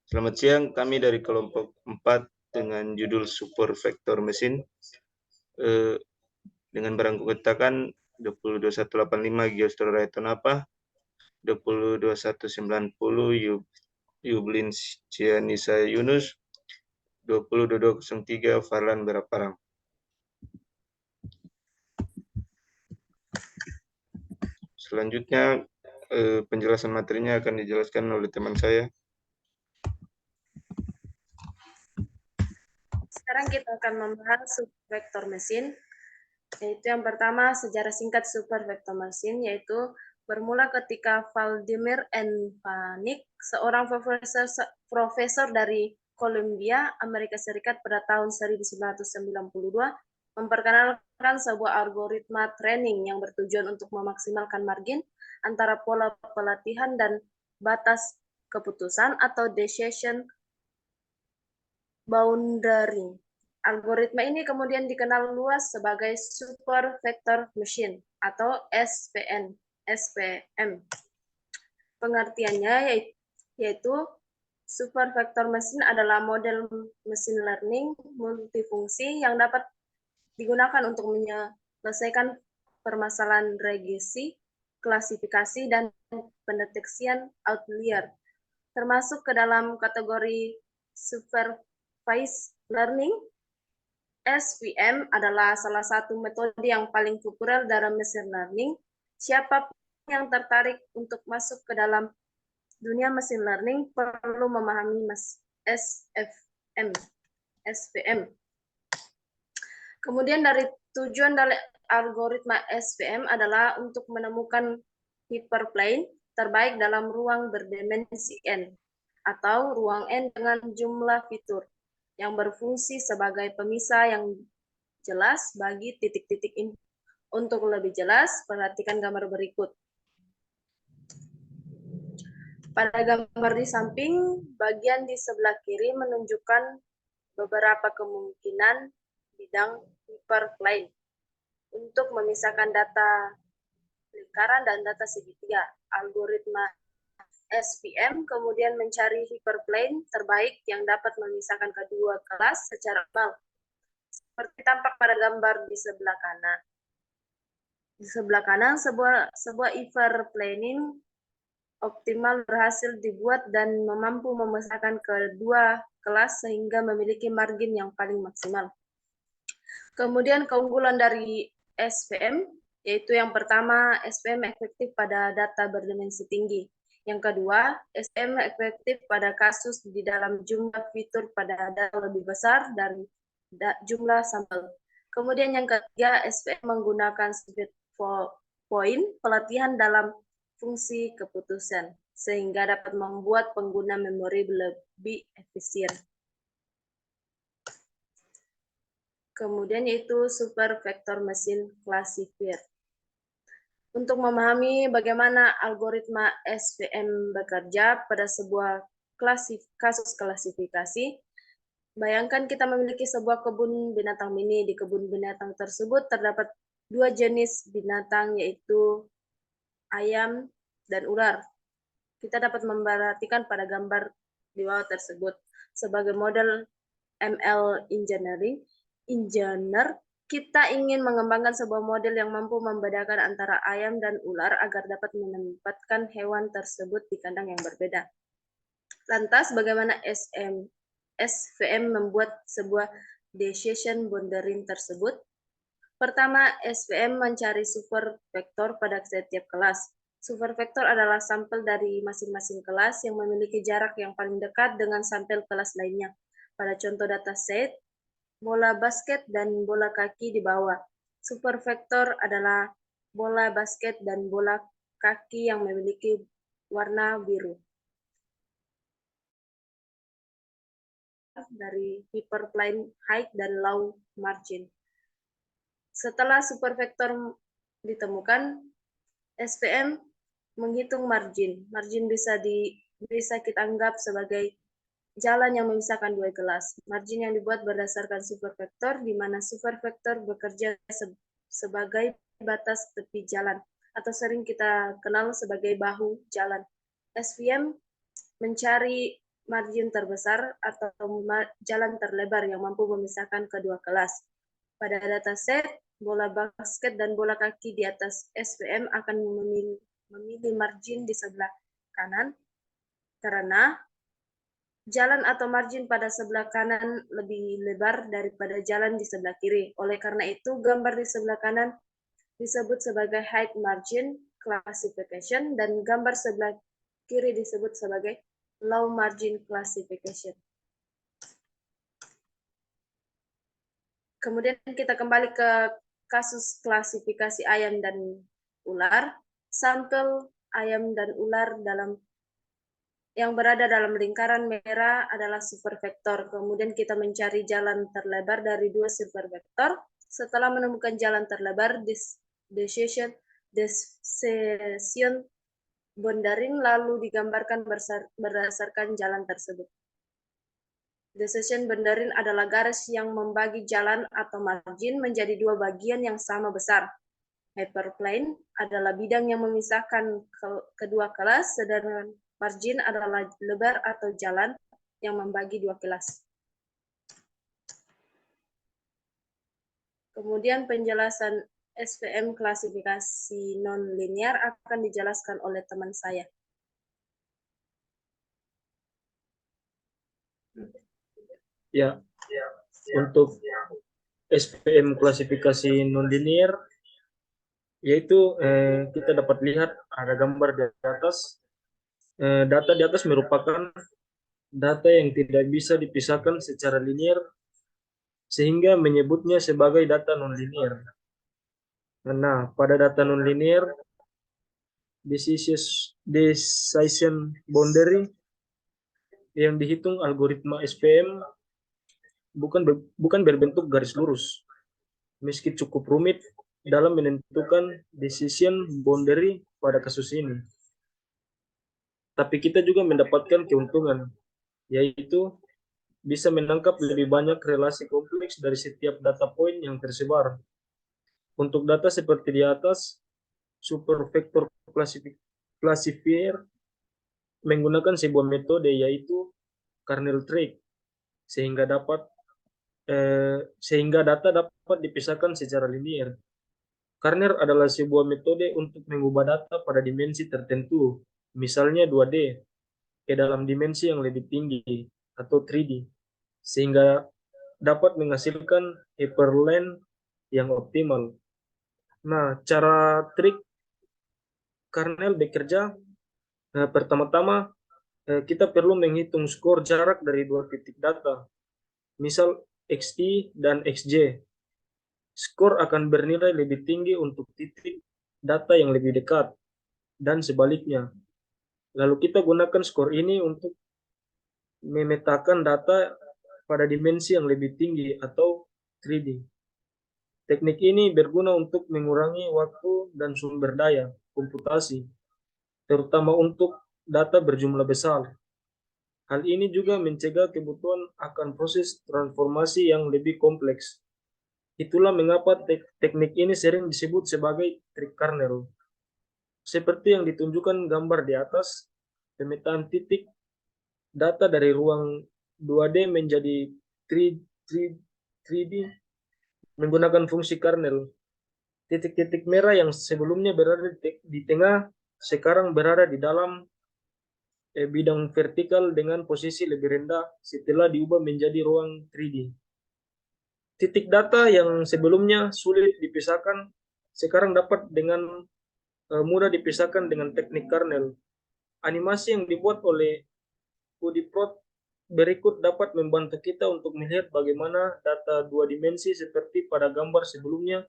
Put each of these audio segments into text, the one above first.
Selamat siang, kami dari kelompok 4 dengan judul Super Vector Machine dengan beranggotakan 20185 Giostor Raitonapa, 20190 Yublin Cianisa Yunus, 202203 Farlan Beraparang. Selanjutnya penjelasan materinya akan dijelaskan oleh teman saya. Sekarang kita akan membahas supervector machine, yaitu yang pertama sejarah singkat supervector machine, yaitu bermula ketika Vladimir N. Panik, seorang profesor dari Columbia, Amerika Serikat pada tahun 1992, memperkenalkan sebuah algoritma training yang bertujuan untuk memaksimalkan margin antara pola pelatihan dan batas keputusan atau decision boundary. Algoritma ini kemudian dikenal luas sebagai Super Vector Machine atau SPM. Pengertiannya yaitu Super Vector Machine adalah model machine learning multifungsi yang dapat digunakan untuk menyelesaikan permasalahan regresi, klasifikasi, dan pendeteksian outlier, termasuk ke dalam kategori supervised learning. SVM adalah salah satu metode yang paling populer dalam machine learning. Siapapun yang tertarik untuk masuk ke dalam dunia machine learning perlu memahami SVM. Kemudian dari tujuan dari algoritma SVM adalah untuk menemukan hyperplane terbaik dalam ruang berdimensi N atau ruang N dengan jumlah fitur yang berfungsi sebagai pemisah yang jelas bagi titik-titik ini. Untuk lebih jelas, perhatikan gambar berikut. Pada gambar di samping, bagian di sebelah kiri menunjukkan beberapa kemungkinan bidang hyperplane untuk memisahkan data lingkaran dan data segitiga. Algoritma SVM kemudian mencari hyperplane terbaik yang dapat memisahkan kedua kelas secara optimal. Seperti tampak pada gambar di sebelah kanan. Di sebelah kanan, sebuah hyperplaning optimal berhasil dibuat dan mampu memisahkan kedua kelas sehingga memiliki margin yang paling maksimal. Kemudian keunggulan dari SVM, yaitu yang pertama, SVM efektif pada data berdimensi tinggi. Yang kedua, SVM efektif pada kasus di dalam jumlah fitur pada data lebih besar dari jumlah sampel. Kemudian yang ketiga, SVM menggunakan split point pelatihan dalam fungsi keputusan, sehingga dapat membuat pengguna memori lebih efisien. Kemudian yaitu Super Vector Machine Classifier. Untuk memahami bagaimana algoritma SVM bekerja pada sebuah kasus klasifikasi, bayangkan kita memiliki sebuah kebun binatang mini. Di kebun binatang tersebut terdapat dua jenis binatang, yaitu ayam dan ular. Kita dapat memperhatikan pada gambar di bawah tersebut. Sebagai model ML engineer, kita ingin mengembangkan sebuah model yang mampu membedakan antara ayam dan ular agar dapat menempatkan hewan tersebut di kandang yang berbeda. Lantas, bagaimana SVM membuat sebuah decision boundary tersebut? Pertama, SVM mencari super vektor pada setiap kelas. Super vektor adalah sampel dari masing-masing kelas yang memiliki jarak yang paling dekat dengan sampel kelas lainnya. Pada contoh dataset, bola basket dan bola kaki di bawah. Super vektor adalah bola basket dan bola kaki yang memiliki warna biru. Dari hyperplane height dan low margin. Setelah super vektor ditemukan, SVM menghitung margin. Margin bisa kita anggap sebagai jalan yang memisahkan dua kelas. Margin yang dibuat berdasarkan super vektor, di mana super vektor bekerja sebagai batas tepi jalan, atau sering kita kenal sebagai bahu jalan. SVM mencari margin terbesar atau jalan terlebar yang mampu memisahkan kedua kelas. Pada dataset, bola basket dan bola kaki di atas SPM akan memilih margin di sebelah kanan karena jalan atau margin pada sebelah kanan lebih lebar daripada jalan di sebelah kiri. Oleh karena itu, gambar di sebelah kanan disebut sebagai height margin classification dan gambar sebelah kiri disebut sebagai low margin classification. Kemudian kita kembali ke kasus klasifikasi ayam dan ular. Sampel ayam dan ular yang berada dalam lingkaran merah adalah supervektor. Kemudian kita mencari jalan terlebar dari dua supervektor. Setelah menemukan jalan terlebar, decision boundary lalu digambarkan berdasarkan jalan tersebut. Decision boundary adalah garis yang membagi jalan atau margin menjadi dua bagian yang sama besar. Hyperplane adalah bidang yang memisahkan kedua kelas, sedangkan margin adalah lebar atau jalan yang membagi dua kelas. Kemudian penjelasan SPM klasifikasi non-linear akan dijelaskan oleh teman saya. Ya, untuk SPM klasifikasi non-linear, yaitu kita dapat lihat ada gambar di atas. Data di atas merupakan data yang tidak bisa dipisahkan secara linear, sehingga menyebutnya sebagai data non-linear. Nah, pada data non-linear, decision boundary yang dihitung algoritma SPM bukan berbentuk garis lurus, meski cukup rumit dalam menentukan decision boundary pada kasus ini. Tapi kita juga mendapatkan keuntungan, yaitu bisa menangkap lebih banyak relasi kompleks dari setiap data point yang tersebar. Untuk data seperti di atas, supervector classifier menggunakan sebuah metode yaitu kernel tree, sehingga data dapat dipisahkan secara linear. Kernel adalah sebuah metode untuk mengubah data pada dimensi tertentu, misalnya 2D, ke dalam dimensi yang lebih tinggi atau 3D, sehingga dapat menghasilkan hyperplane yang optimal. Nah, cara trik kernel bekerja, pertama-tama kita perlu menghitung skor jarak dari dua titik data, misal XY dan XJ. Skor akan bernilai lebih tinggi untuk titik data yang lebih dekat, dan sebaliknya. Lalu kita gunakan skor ini untuk memetakan data pada dimensi yang lebih tinggi atau 3D. Teknik ini berguna untuk mengurangi waktu dan sumber daya komputasi, terutama untuk data berjumlah besar. Hal ini juga mencegah kebutuhan akan proses transformasi yang lebih kompleks. Itulah mengapa teknik ini sering disebut sebagai trik kernel. Seperti yang ditunjukkan gambar di atas, pemetaan titik data dari ruang 2D menjadi 3D menggunakan fungsi kernel. Titik-titik merah yang sebelumnya berada di tengah sekarang berada di dalam bidang vertikal dengan posisi lebih rendah setelah diubah menjadi ruang 3D. Titik data yang sebelumnya sulit dipisahkan sekarang dapat dengan mudah dipisahkan dengan teknik kernel. Animasi yang dibuat oleh Udiprot berikut dapat membantu kita untuk melihat bagaimana data dua dimensi seperti pada gambar sebelumnya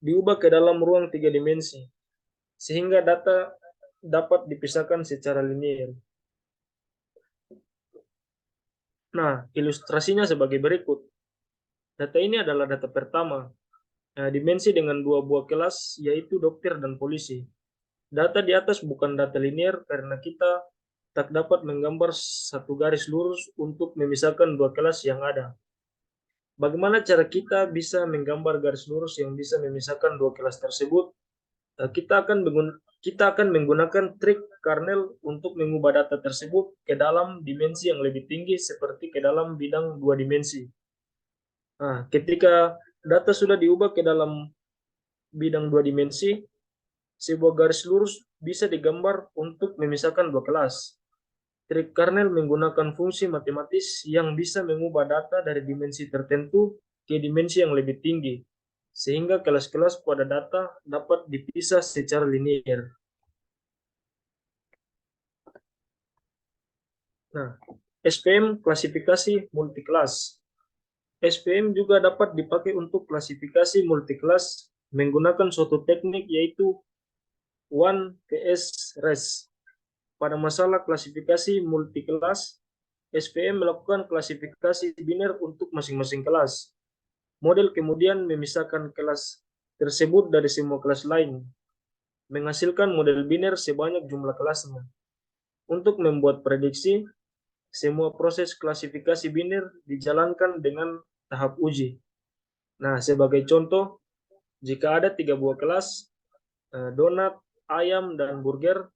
diubah ke dalam ruang 3 dimensi, sehingga data dapat dipisahkan secara linear. Nah, ilustrasinya sebagai berikut. Data ini adalah data pertama, dimensi dengan dua buah kelas, yaitu dokter dan polisi. Data di atas bukan data linear karena kita tak dapat menggambar satu garis lurus untuk memisahkan dua kelas yang ada. Bagaimana cara kita bisa menggambar garis lurus yang bisa memisahkan dua kelas tersebut? Kita akan menggunakan trik kernel untuk mengubah data tersebut ke dalam dimensi yang lebih tinggi seperti ke dalam bidang 2 dimensi. Nah, ketika data sudah diubah ke dalam bidang 2 dimensi, sebuah garis lurus bisa digambar untuk memisahkan dua kelas. Trik kernel menggunakan fungsi matematis yang bisa mengubah data dari dimensi tertentu ke dimensi yang lebih tinggi, sehingga kelas-kelas pada data dapat dipisah secara linear. Nah, SPM klasifikasi multikelas. SPM juga dapat dipakai untuk klasifikasi multikelas menggunakan suatu teknik yaitu 1PS res. Pada masalah klasifikasi multikelas, SPM melakukan klasifikasi biner untuk masing-masing kelas. Model kemudian memisahkan kelas tersebut dari semua kelas lain, menghasilkan model biner sebanyak jumlah kelasnya. Untuk membuat prediksi, semua proses klasifikasi biner dijalankan dengan tahap uji. Nah, sebagai contoh, jika ada 3 buah kelas, donat, ayam, dan burger,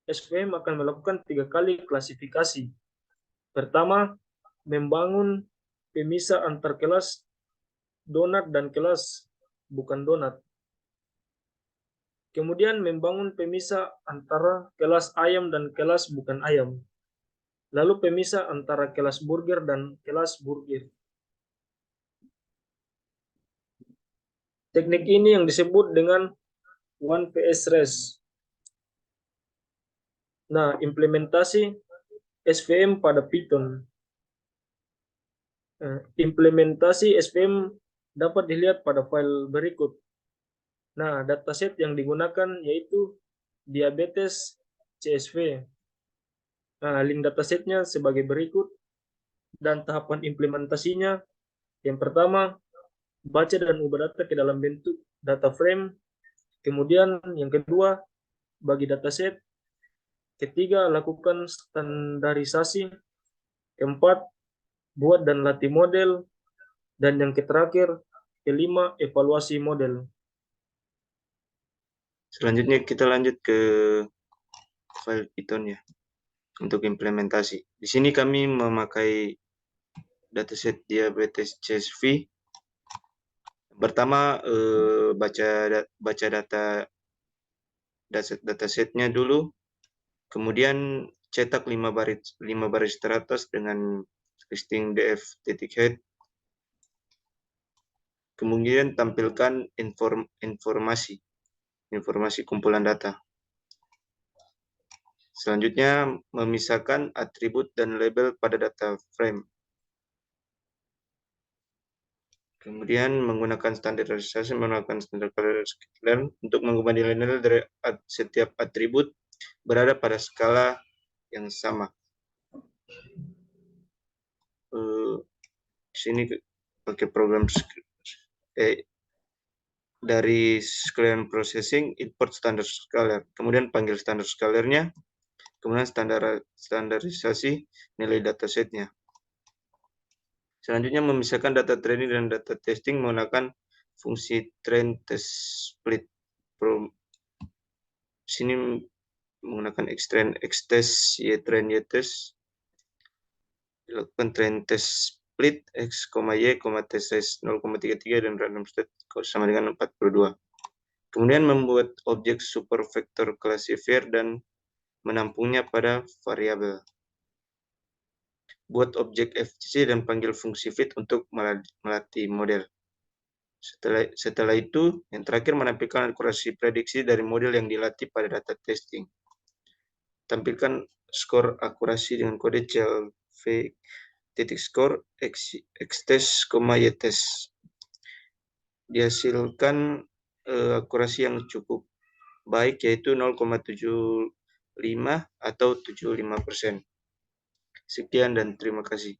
SPM akan melakukan 3 kali klasifikasi. Pertama, membangun pemisah antar kelas donat dan kelas bukan donat. Kemudian membangun pemisah antara kelas ayam dan kelas bukan ayam. Lalu pemisah antara kelas burger dan kelas burger. Teknik ini yang disebut dengan 1PS res. Nah, implementasi SVM pada Python. Implementasi SVM dapat dilihat pada file berikut. Nah, dataset yang digunakan yaitu diabetes CSV. Nah, link datasetnya sebagai berikut dan tahapan implementasinya. Yang pertama, baca dan ubah data ke dalam bentuk data frame. Kemudian yang kedua, bagi dataset. Ketiga, lakukan standarisasi. Keempat, buat dan latih model. Dan yang terakhir, kelima, evaluasi model. Selanjutnya kita lanjut ke file Python ya, untuk implementasi. Di sini kami memakai dataset diabetes CSV. Pertama, baca datasetnya dulu, kemudian cetak 5 baris teratas dengan listing df.head. Kemudian tampilkan informasi kumpulan data. Selanjutnya, memisahkan atribut dan label pada data frame. Kemudian menggunakan standarisasi menggunakan standar scalar untuk mengubah nilai-nilai dari setiap atribut berada pada skala yang sama. Di sini pakai program dari Scalene Processing, import standar scalar, kemudian panggil standar scalarnya, kemudian standarisasi nilai datasetnya. Selanjutnya memisahkan data training dan data testing menggunakan fungsi train test split. Sini menggunakan xtrain xtest ytrain ytest. Dilakukan train test split x, y, test size 0,33 dan random state sama dengan 42. Kemudian membuat objek supervector classifier dan menampungnya pada variabel. Buat objek FCC dan panggil fungsi fit untuk melatih model. Setelah itu, yang terakhir menampilkan akurasi prediksi dari model yang dilatih pada data testing. Tampilkan skor akurasi dengan kode CLV titik skor xtest, ytest. Dihasilkan akurasi yang cukup baik yaitu 0,75 atau 75%. Sekian dan terima kasih.